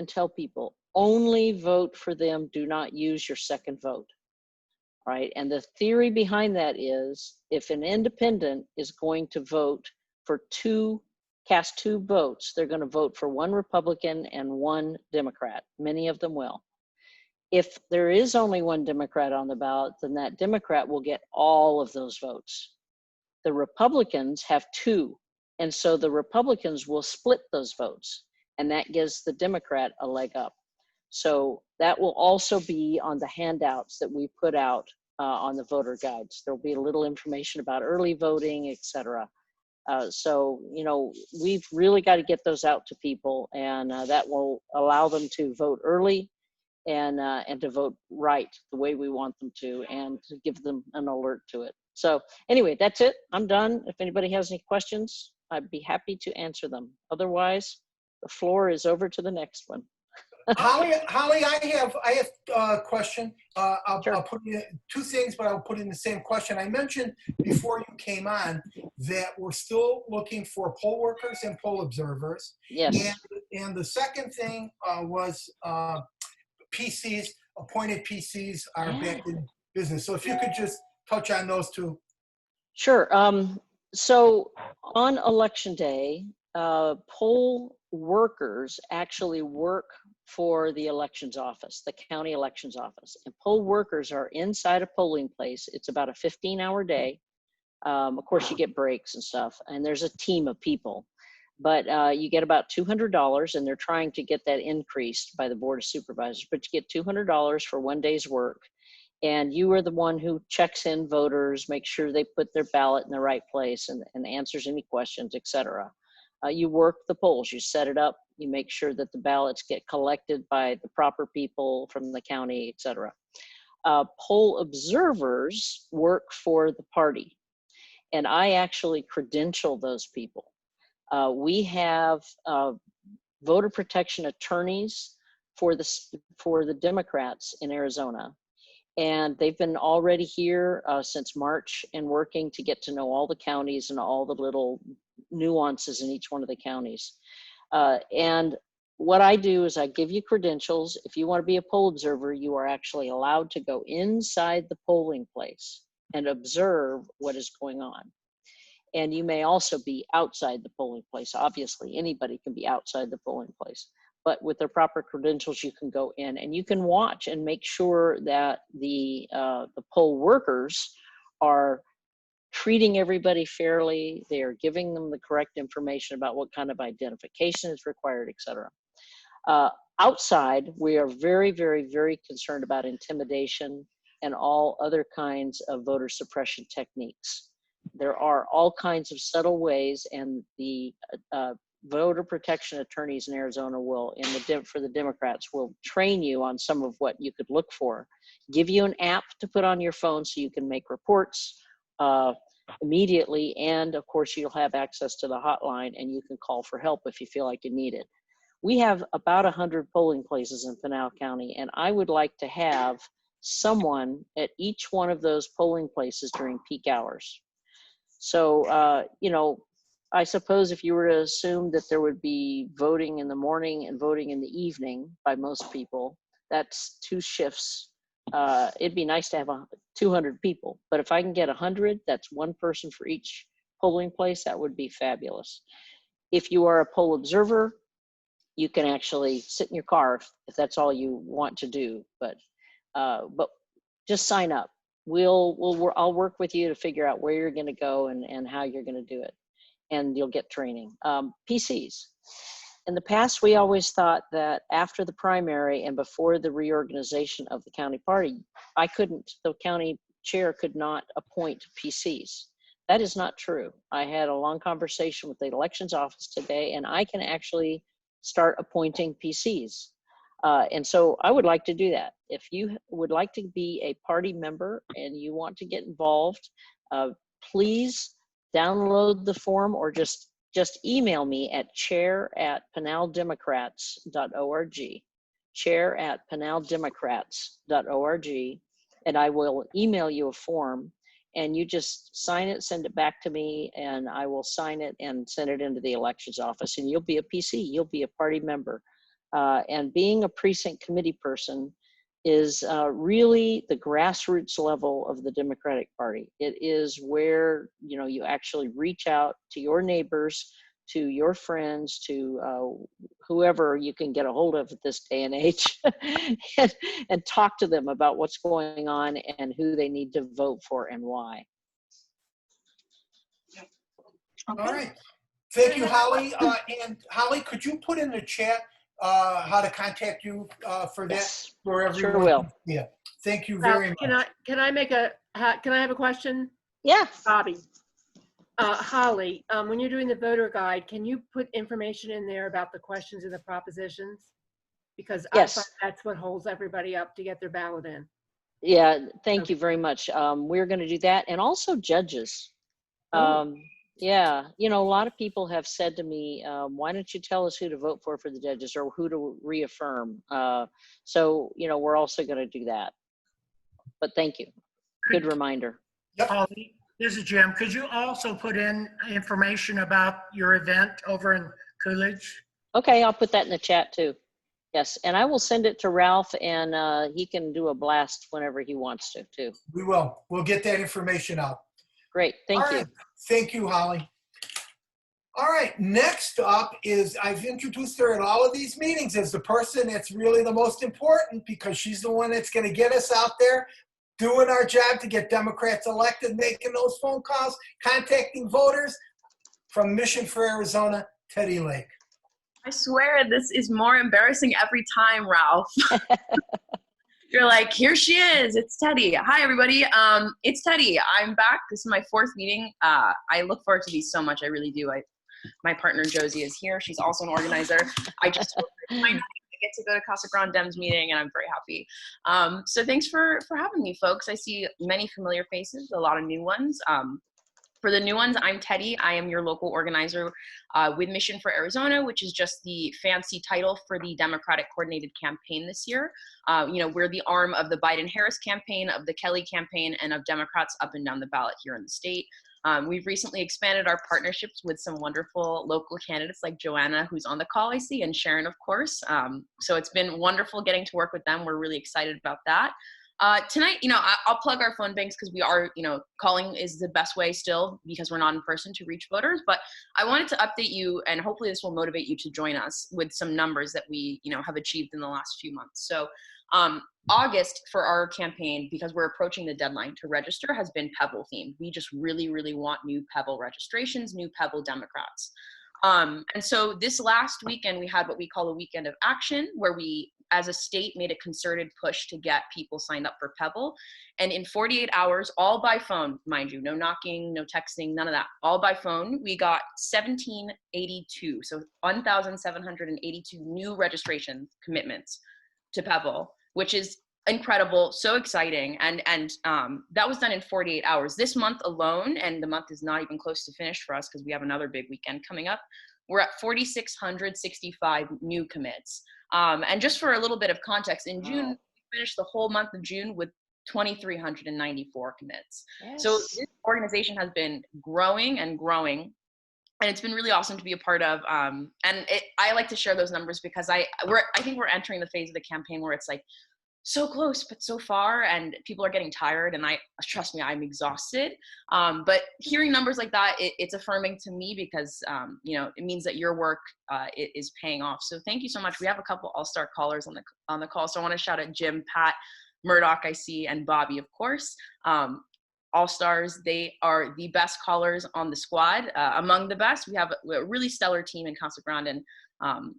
only vote for them, do not use your second vote, right? And the theory behind that is if an independent is going to vote for cast two votes, they're going to vote for one Republican and one Democrat. Many of them will. If there is only one Democrat on the ballot, then that Democrat will get all of those votes. The Republicans have two, and so the Republicans will split those votes, and that gives the Democrat a leg up. So that will also be on the handouts that we put out on the voter guides. There'll be a little information about early voting, et cetera. So, you know, we've really got to get those out to people, and that will allow them to vote early and to vote right the way we want them to, and to give them an alert to it. So anyway, that's it. I'm done. If anybody has any questions, I'd be happy to answer them. Otherwise, the floor is over to the next one. Holly, I have a question. Sure. I'll put in two things, but I'll put in the same question. I mentioned before you came on that we're still looking for poll workers and poll observers. Yes. And the second thing was PCs, appointed PCs are back in business. So if you could just touch on those two. Sure. So on election day, poll workers actually work for the elections office, the county elections office. And poll workers are inside a polling place. It's about a 15-hour day. Of course, you get breaks and stuff, and there's a team of people. But you get about $200, and they're trying to get that increased by the Board of Supervisors. But you get $200 for one day's work. And you are the one who checks in voters, makes sure they put their ballot in the right place, and answers any questions, et cetera. You work the polls, you set it up, you make sure that the ballots get collected by the proper people from the county, et cetera. Poll observers work for the party, and I actually credential those people. We have voter protection attorneys for the Democrats in Arizona. And they've been already here since March and working to get to know all the counties and all the little nuances in each one of the counties. And what I do is I give you credentials. If you want to be a poll observer, you are actually allowed to go inside the polling place and observe what is going on. And you may also be outside the polling place. Obviously, anybody can be outside the polling place. But with their proper credentials, you can go in and you can watch and make sure that the poll workers are treating everybody fairly. They are giving them the correct information about what kind of identification is required, et cetera. Outside, we are very, very, very concerned about intimidation and all other kinds of voter suppression techniques. There are all kinds of subtle ways, and the voter protection attorneys in Arizona will, for the Democrats, will train you on some of what you could look for. Give you an app to put on your phone so you can make reports immediately, and of course you'll have access to the hotline and you can call for help if you feel like you need it. We have about 100 polling places in Pinal County, and I would like to have someone at each one of those polling places during peak hours. So, you know, I suppose if you were to assume that there would be voting in the morning and voting in the evening by most people, that's 2 shifts. It'd be nice to have 200 people, but if I can get 100, that's 1 person for each polling place. That would be fabulous. If you are a poll observer, you can actually sit in your car if that's all you want to do, but just sign up. I'll work with you to figure out where you're going to go and how you're going to do it, and you'll get training. PCs. In the past, we always thought that after the primary and before the reorganization of the county party, the county chair could not appoint PCs. That is not true. I had a long conversation with the elections office today, and I can actually start appointing PCs. And so I would like to do that. If you would like to be a party member and you want to get involved, please download the form or just email me at chair@pinaldemocrats.org, chair@pinaldemocrats.org, and I will email you a form, and you just sign it, send it back to me, and I will sign it and send it into the elections office, and you'll be a PC, you'll be a party member. And being a precinct committee person is really the grassroots level of the Democratic Party. It is where, you know, you actually reach out to your neighbors, to your friends, to whoever you can get a hold of at this day and age, and talk to them about what's going on and who they need to vote for and why. All right. Thank you, Holly. And Holly, could you put in the chat how to contact you for that? Yes, For everyone? sure will. Yeah. Can you very much. Can I have a question? Yeah. Bobby. Holly, when you're doing the voter guide, can you put information in there about the questions and the propositions? Because Yes. I find that's what holds everybody up to get their ballot in. Yeah, thank you very much. We're going to do that. And also judges. Yeah, you know, a lot of people have said to me, why don't you tell us who to vote for the judges, or who to reaffirm? So, you know, we're also going to do that. But thank you. Good reminder. Yep. Holly, this is Jim. Could you also put in information about your event over in Coolidge? Okay, I'll put that in the chat too. Yes, and I will send it to Ralph, and he can do a blast whenever he wants to too. We will. We'll get that information out. Great, thank All you. right. Thank you, Holly. All right, next up is, I've introduced her at all of these meetings as the person that's really the most important, because she's the one that's going to get us out there doing our job to get Democrats elected, making those phone calls, contacting voters. From Mission for Arizona, Teddy Lake. I swear this is more embarrassing every time, Ralph. You're like, here she is. It's Teddy. Hi, everybody. It's Teddy. I'm back. This is my 4th meeting. I look forward to these so much. I really do. My partner, Josie, is here. She's also an organizer. I just get to go to Casa Grande Dems meeting, and I'm very happy. So thanks for having me, folks. I see many familiar faces, a lot of new ones. For the new ones, I'm Teddy. I am your local organizer with Mission for Arizona, which is just the fancy title for the Democratic Coordinated Campaign this year. You know, we're the arm of the Biden-Harris campaign, of the Kelly campaign, and of Democrats up and down the ballot here in the state. We've recently expanded our partnerships with some wonderful local candidates like Joanna, who's on the call, I see, and Sharon, of course. So it's been wonderful getting to work with them. We're really excited about that. Tonight, you know, I'll plug our phone banks because we are, you know, calling is the best way still because we're not in person to reach voters. But I wanted to update you, and hopefully this will motivate you to join us with some numbers that we, you know, have achieved in the last few months. So August for our campaign, because we're approaching the deadline to register, has been Pebble themed. We just really, really want new Pebble registrations, new Pebble Democrats. And so this last weekend, we had what we call a weekend of action, where we, as a state, made a concerted push to get people signed up for Pebble. And in 48 hours, all by phone, mind you, no knocking, no texting, none of that, all by phone, we got 1,782, so 1,782 new registration commitments to Pebble, which is incredible, so exciting. And that was done in 48 hours. This month alone, and the month is not even close to finished for us because we have another big weekend coming up, we're at 4,665 new commits. And just for a little bit of context, in June, we finished the whole month of June with 2,394 commits. Yes. So this organization has been growing and growing, and it's been really awesome to be a part of. I like to share those numbers because I think we're entering the phase of the campaign where it's like so close but so far, and people are getting tired, and trust me, I'm exhausted. But hearing numbers like that, it's affirming to me because you know, it means that your work is paying off. So thank you so much. We have a couple all-star callers on the call, so I want to shout out Jim, Pat, Murdoch, I see, and Bobby, of course. All-stars, they are the best callers on the squad, among the best. We have a really stellar team in Casa Grande, and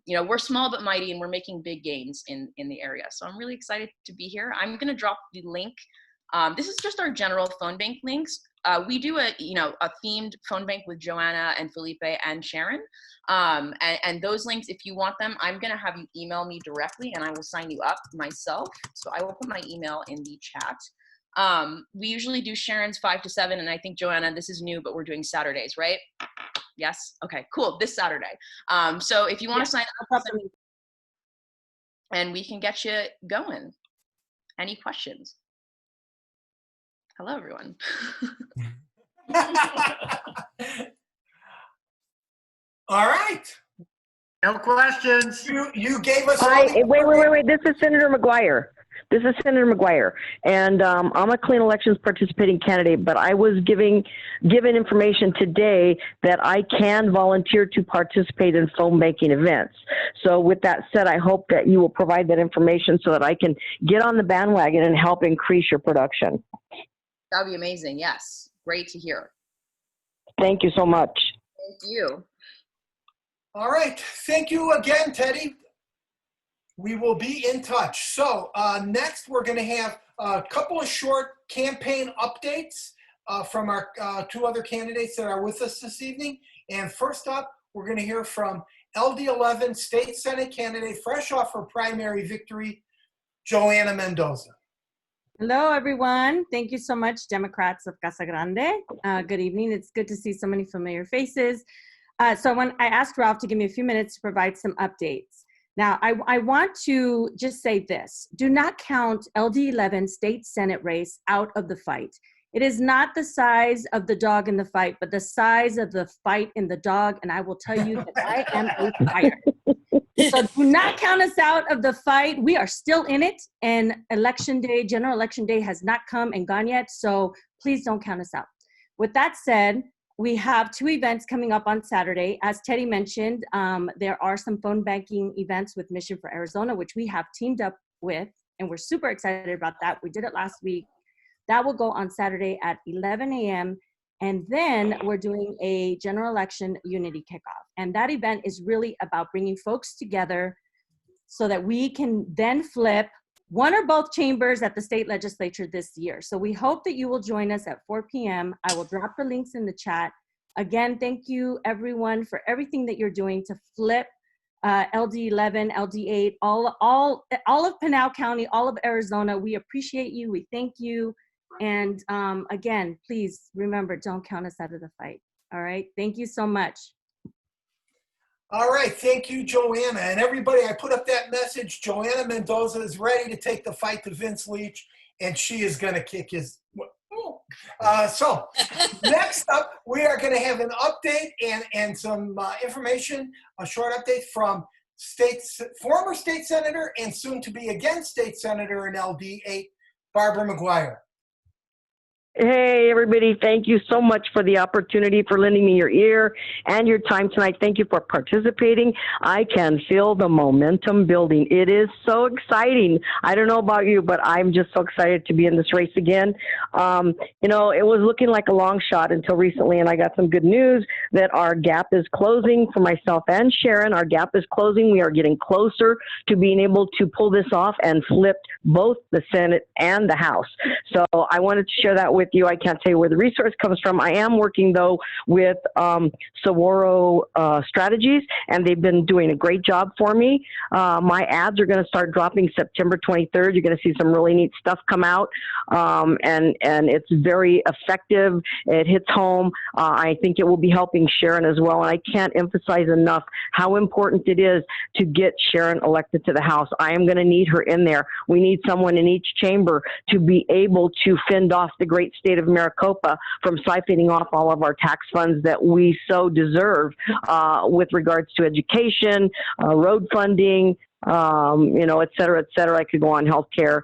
you know, we're small but mighty, and we're making big gains in the area. So I'm really excited to be here. I'm going to drop the link. This is just our general phone bank links. We do a themed phone bank with Joanna and Felipe and Sharon. And those links, if you want them, I'm going to have you email me directly, and I will sign you up myself. So I will put my email in the chat. We usually do Sharon's 5 to 7, and I think, Joanna, this is new, but we're doing Saturdays, right? Yes? Okay, cool. This Saturday. So if you want to sign up, and we can get you going. Any questions? Hello, everyone. All right. No questions. You gave us all Hi, the wait. This is Senator McGuire. And I'm a clean elections participating candidate, but I was given information today that I can volunteer to participate in phone banking events. So with that said, I hope that you will provide that information so that I can get on the bandwagon and help increase your production. That would be amazing. Yes. Great to hear. Thank you so much. Thank you. All right. Thank you again, Teddy. We will be in touch. So next, we're going to have a couple of short campaign updates from our two other candidates that are with us this evening. And first up, we're going to hear from LD11 State Senate candidate, fresh off her primary victory, Joanna Mendoza. Hello, everyone. Thank you so much, Democrats of Casa Grande. Good evening. It's good to see so many familiar faces. So when I asked Ralph to give me a few minutes to provide some updates. Now, I want to just say this. Do not count LD11 State Senate race out of the fight. It is not the size of the dog in the fight, but the size of the fight in the dog. And I will tell you that I am a fighter. So do not count us out of the fight. We are still in it. And election day, general election day has not come and gone yet. So please don't count us out. With that said, we have two events coming up on Saturday. As Teddy mentioned, there are some phone banking events with Mission for Arizona, which we have teamed up with, and we're super excited about that. We did it last week. That will go on Saturday at 11 a.m. And then we're doing a general election unity kickoff. And that event is really about bringing folks together so that we can then flip one or both chambers at the state legislature this year. So we hope that you will join us at 4 p.m. I will drop the links in the chat. Again, thank you everyone for everything that you're doing to flip LD11, LD8, all of Pinal County, all of Arizona. We appreciate you. We thank you. And again, please remember, don't count us out of the fight. All right. Thank you so much. All right. Thank you, Joanna. And everybody, I put up that message. Joanna Mendoza is ready to take the fight to Vince Leach, and she is going to kick his. So next up, we are going to have an update and some information, a short update from former state senator and soon to be again state senator in LD8, Barbara McGuire. Hey, everybody. Thank you so much for the opportunity, for lending me your ear and your time tonight. Thank you for participating. I can feel the momentum building. It is so exciting. I don't know about you, but I'm just so excited to be in this race again. You know, it was looking like a long shot until recently, and I got some good news that our gap is closing for myself and Sharon. Our gap is closing. We are getting closer to being able to pull this off and flip both the Senate and the House. So I wanted to share that with you. I can't tell you where the resource comes from. I am working, though, with Saguaro Strategies, and they've been doing a great job for me. My ads are going to start dropping September 23rd. You're going to see some really neat stuff come out, and it's very effective. It hits home. I think it will be helping Sharon as well, and I can't emphasize enough how important it is to get Sharon elected to the House. I am going to need her in there. We need someone in each chamber to be able to fend off the great state of Maricopa from siphoning off all of our tax funds that we so deserve with regards to education, road funding, you know, et cetera, et cetera. I could go on healthcare.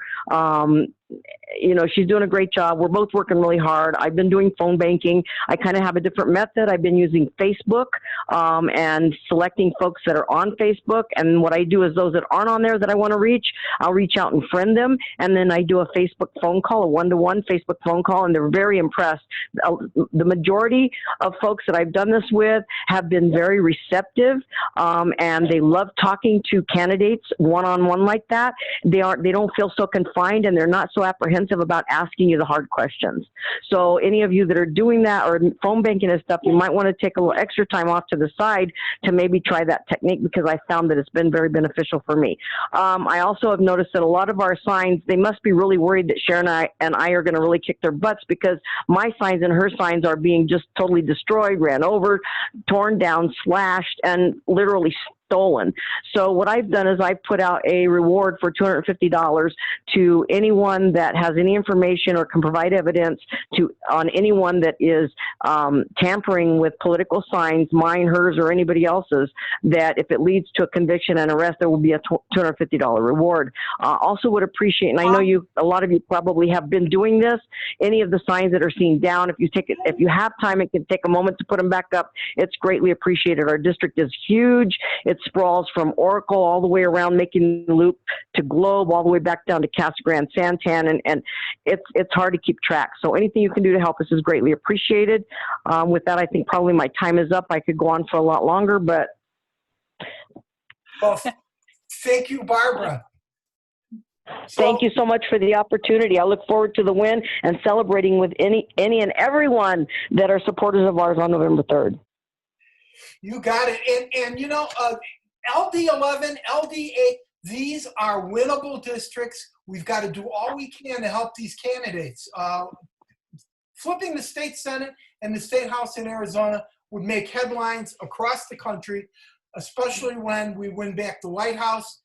You know, she's doing a great job. We're both working really hard. I've been doing phone banking. I kind of have a different method. I've been using Facebook and selecting folks that are on Facebook. And what I do is those that aren't on there that I want to reach, I'll reach out and friend them. And then I do a Facebook phone call, a one-to-one Facebook phone call, and they're very impressed. The majority of folks that I've done this with have been very receptive, and they love talking to candidates one-on-one like that. They don't feel so confined, and they're not so apprehensive about asking you the hard questions. So any of you that are doing that or phone banking and stuff, you might want to take a little extra time off to the side to maybe try that technique, because I found that it's been very beneficial for me. I also have noticed that a lot of our signs, they must be really worried that Sharon and I are going to really kick their butts, because my signs and her signs are being just totally destroyed, ran over, torn down, slashed, and literally stolen. So what I've done is I put out a reward for $250 to anyone that has any information or can provide evidence on anyone that is tampering with political signs, mine, hers, or anybody else's, that if it leads to a conviction and arrest, there will be a $250 reward. Also would appreciate, and I know a lot of you probably have been doing this, any of the signs that are seen down, if you have time and can take a moment to put them back up, it's greatly appreciated. Our district is huge. It sprawls from Oracle all the way around Making the Loop to Globe, all the way back down to Casa Grande, Santan, and it's hard to keep track. So anything you can do to help us is greatly appreciated. With that, I think probably my time is up. I could go on for a lot longer, but. Well, thank you, Barbara. Thank you so much for the opportunity. I look forward to the win and celebrating with any and everyone that are supporters of ours on November 3rd. You got it. And you know, LD11, LD8, these are winnable districts. We've got to do all we can to help these candidates. Flipping the state Senate and the state House in Arizona would make headlines across the country, especially when we win back the White House.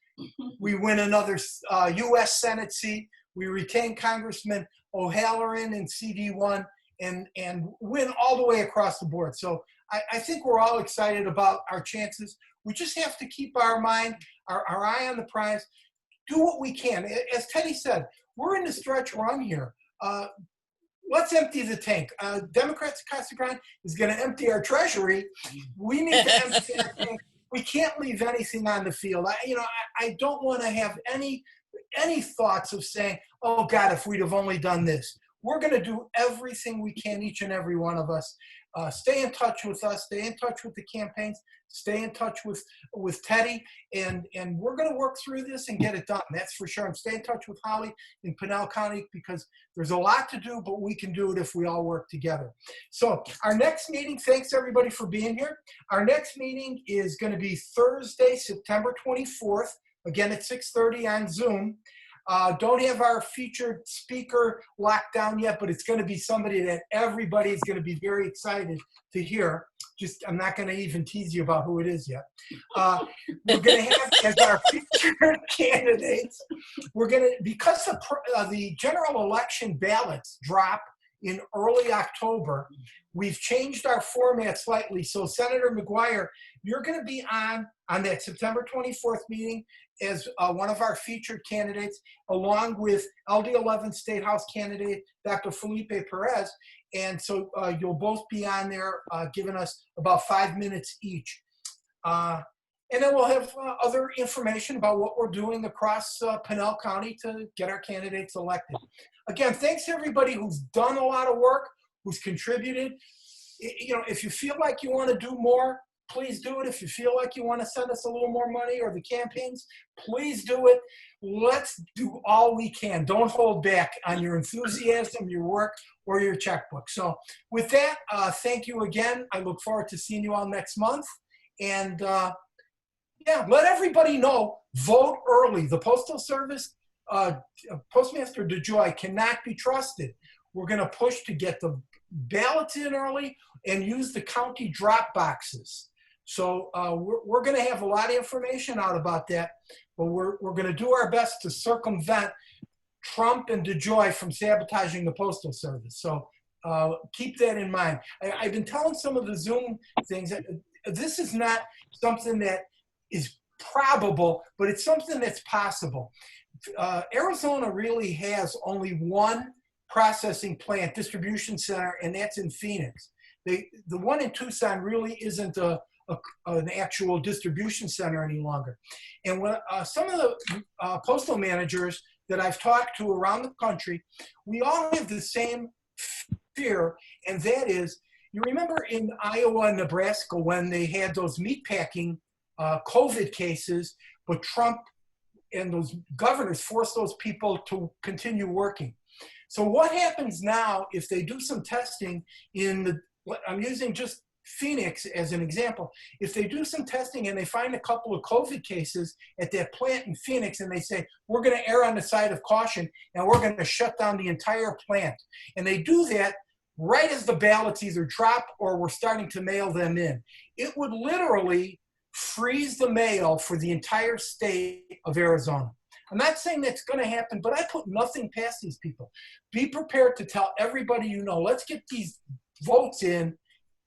We win another U.S. Senate seat. We retain Congressman O'Halloran in CD1 and win all the way across the board. So I think we're all excited about our chances. We just have to keep our mind, our eye on the prize, do what we can. As Teddy said, we're in the stretch run here. Let's empty the tank. Democrats at Casa Grande is going to empty our treasury. We need to empty our tank. We can't leave anything on the field. I don't want to have any thoughts of saying, oh God, if we'd have only done this. We're going to do everything we can, each and every one of us. Stay in touch with us. Stay in touch with the campaigns. Stay in touch with Teddy. And we're going to work through this and get it done. That's for sure. And stay in touch with Holly in Pinal County because there's a lot to do, but we can do it if we all work together. So our next meeting, thanks everybody for being here. Our next meeting is going to be Thursday, September 24th, again at 6:30 on Zoom. Don't have our featured speaker locked down yet, but it's going to be somebody that everybody is going to be very excited to hear. I'm not going to even tease you about who it is yet. We're going to have as our featured candidates, because the general election ballots drop in early October, we've changed our format slightly. So Senator McGuire, you're going to be on that September 24th meeting as one of our featured candidates, along with LD11 State House candidate, Dr. Felipe Perez. And so you'll both be on there giving us about 5 minutes each. And then we'll have other information about what we're doing across Pinal County to get our candidates elected. Again, thanks to everybody who's done a lot of work, who's contributed. If you feel like you want to do more, please do it. If you feel like you want to send us a little more money or the campaigns, please do it. Let's do all we can. Don't hold back on your enthusiasm, your work, or your checkbook. So with that, thank you again. I look forward to seeing you all next month. And let everybody know, vote early. The Postal Service, Postmaster DeJoy cannot be trusted. We're going to push to get the ballots in early and use the county drop boxes. So we're going to have a lot of information out about that, but we're going to do our best to circumvent Trump and DeJoy from sabotaging the Postal Service. So keep that in mind. I've been telling some of the Zoom things that this is not something that is probable, but it's something that's possible. Arizona really has only one processing plant, distribution center, and that's in Phoenix. The one in Tucson really isn't an actual distribution center any longer. And when some of the postal managers that I've talked to around the country, we all have the same fear, and that is, you remember in Iowa and Nebraska when they had those meatpacking COVID cases, but Trump and those governors forced those people to continue working. So what happens now if they do some testing I'm using just Phoenix as an example. If they do some testing and they find a couple of COVID cases at that plant in Phoenix and they say, we're going to err on the side of caution and we're going to shut down the entire plant. And they do that right as the ballots either drop or we're starting to mail them in. It would literally freeze the mail for the entire state of Arizona. I'm not saying that's going to happen, but I put nothing past these people. Be prepared to tell everybody you know, let's get these votes in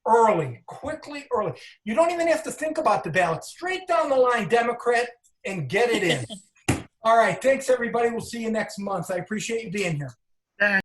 early, quickly, early. You don't even have to think about the ballot. Straight down the line, Democrat, and get it in. All right. Thanks, everybody. We'll see you next month. I appreciate you being here.